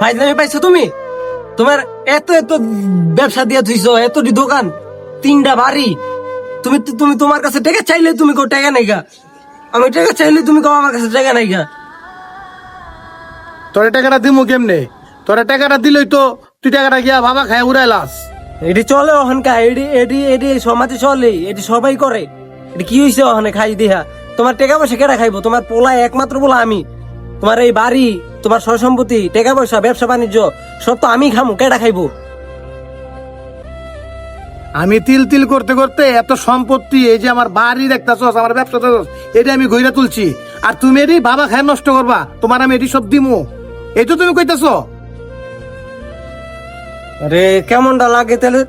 ফাইজলামি পাইছো তুমি? তোমার এত এত ব্যবসা দিয়ে থইছো, এতটি দোকান, 3টা বাড়ি, তুমি তুমি তোমার কাছে টাকা চাইলে তুমি কো টাকা নাই গা, আমি টাকা চাইলে তুমি কো আমার কাছে টাকা নাই গা। তোরে টাকাটা দিমু কেমনে? তোরে টাকাটা দিলই তো তুই টাকাটা গিয়া বাবা খায় উড়াইলাস। এটি চলে ওখানকা, এটি এটি এটি সমাজে চলে, এটি সবাই করে। এটি কি হয়েছে ওখানে খাই দিয়া? তোমার টাকা পয়সা কেটা খাইবো? তোমার পোলা একমাত্র পোলা আমি। তোমার এই বাড়ি, তোমার সয় সম্পত্তি, টাকা পয়সা, ব্যবসা বাণিজ্য সব তো আমি খামু, কেটা খাইবো? আমি তিল তিল করতে করতে এত সম্পত্তি, এই যে আমার বাড়ি দেখতেছস, আমার ব্যবসা দেখছস, এটা আমি ঘইরা তুলছি। আর তুমি এটি বাবা খায় নষ্ট করবা, তোমার আমি এটি সব দিমু, এই তো তুমি কইতাছো। আরে কেমনটা লাগে তাহলে?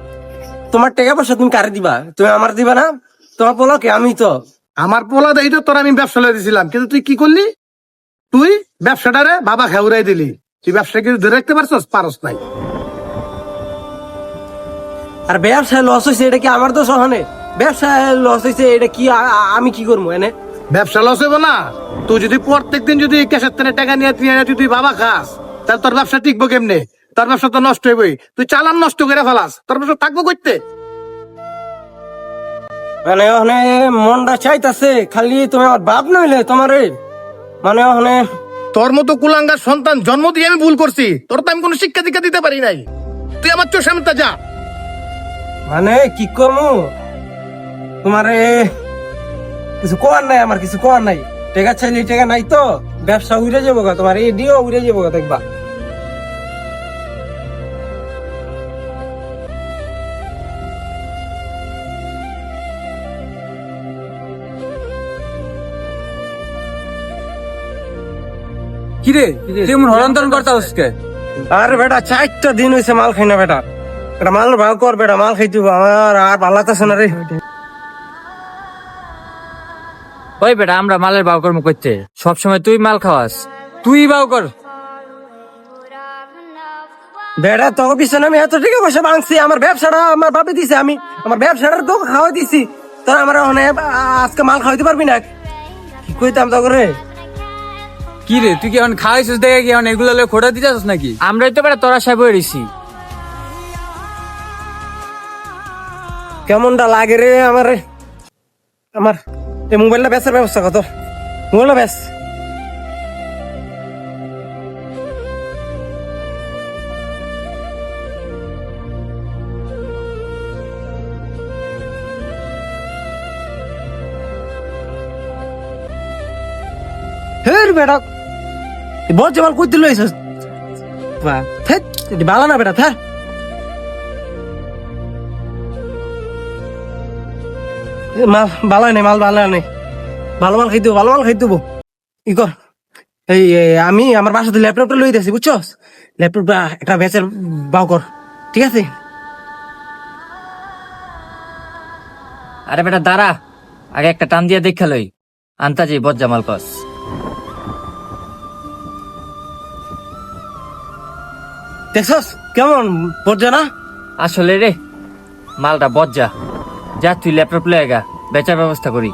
তোমার টাকা পয়সা তুমি কারে দিবা? তুমি আমার দিবা না? তোমার পোলা কে? আমি তো। আমার পোলা এইটা তোর আমি ব্যবসা লয়ে দিছিলাম, কিন্তু তুই কি করলি? তুই ব্যবসাটারে বাবা খায় উড়াই দিলি। তুই ব্যবসা কিন্তু ধরে রাখতে পারছস? পারস নাই। আর ব্যবসায় লস হয়েছে, এটা কি আমার দোষ? ওখানে ব্যবসায় লস হয়েছে, এটা কি আমি কি করবো এনে? ব্যবসা লস হইব না? তুই যদি প্রত্যেকদিন যদি ক্যাশের থেকে টাকা নিয়ে তুই বাবা খাস, তাহলে তোর ব্যবসা টিকবো কেমনে? তোর ব্যবসা তো নষ্ট হইবই। তুই চালান নষ্ট করে ফেলাস, তোর ব্যবসা থাকবো করতে। মানে ওখানে মনটা চাইতাছে খালি তুমি আমার বাপ নইলে তোমার মানে ওখানে। তোর মতো কুলাঙ্গার সন্তান জন্ম দিয়ে আমি ভুল করছি, তোর তো আমি কোনো শিক্ষা দীক্ষা দিতে পারি নাই। তুই আমার চোর সামনে যা। মানে কি করবো তোমার? কিছু করার নাই, আমার কিছু করার নাই। টাকা চাইলে টাকা নাই তো, ব্যবসা উড়ে যাবো গা, তোমার এই দিও উড়ে যাবো গা, দেখবা। কিরে কেমন হরন্তরণ করতে হচ্ছে? আরে বেটা 4টা দিন হয়েছে মাল খাই না বেটা। এটা মাল ভাগ কর বেটা, মাল খাইতে আমার আর ভালো লাগতেছে না রে। ওই বেটা, আমরা মালের বাউ কর্ম করতে সবসময় তুই মাল খাওয়াস, তুই বাউ কর। বেটা তোকে পিছনে আমি এত টাকা পয়সা ভাঙছি, আমার ব্যবসাটা আমার বাপে দিছে, আমি আমার ব্যবসাটার তো খাওয়াই দিছি, তোরা আমার ওখানে আজকে মাল খাওয়াইতে পারবি না? কি কইতাম তো করে? কি রে, তুই কি এখন খাওয়াইছিস দেখে কি এখন এগুলো খোটা দিতেছিস নাকি? আমরাই তো বেটা তোরা সাহেব হয়েছি। কেমনটা লাগে রে আমার? আমার এই মোবাইলটা বেচার ব্যবস্থা কত? মোবাইলটা বেচ। হের বেটা বল যে মাল কই দিল এসে বালা না বেটা থা। মাল বালা নেই, মাল বালা নেই, ভালো মাল খাইতে ভালো মাল খাইতে ই কর। এই আমি আমার বাসাতে ল্যাপটপটা লই দিয়েছি, বুঝছস? ল্যাপটপটা একটা বেচের বাও কর, ঠিক আছে? আরে বেটা দাঁড়া, আগে একটা টান দিয়ে দেখা লই আন্তাজি বজ্জামাল কস। দেখছস কেমন পড়ছে না? আসলে রে মালটা বজ্জা। যা তুই ল্যাপটপ লয়ে গা, বেচার ব্যবস্থা করি।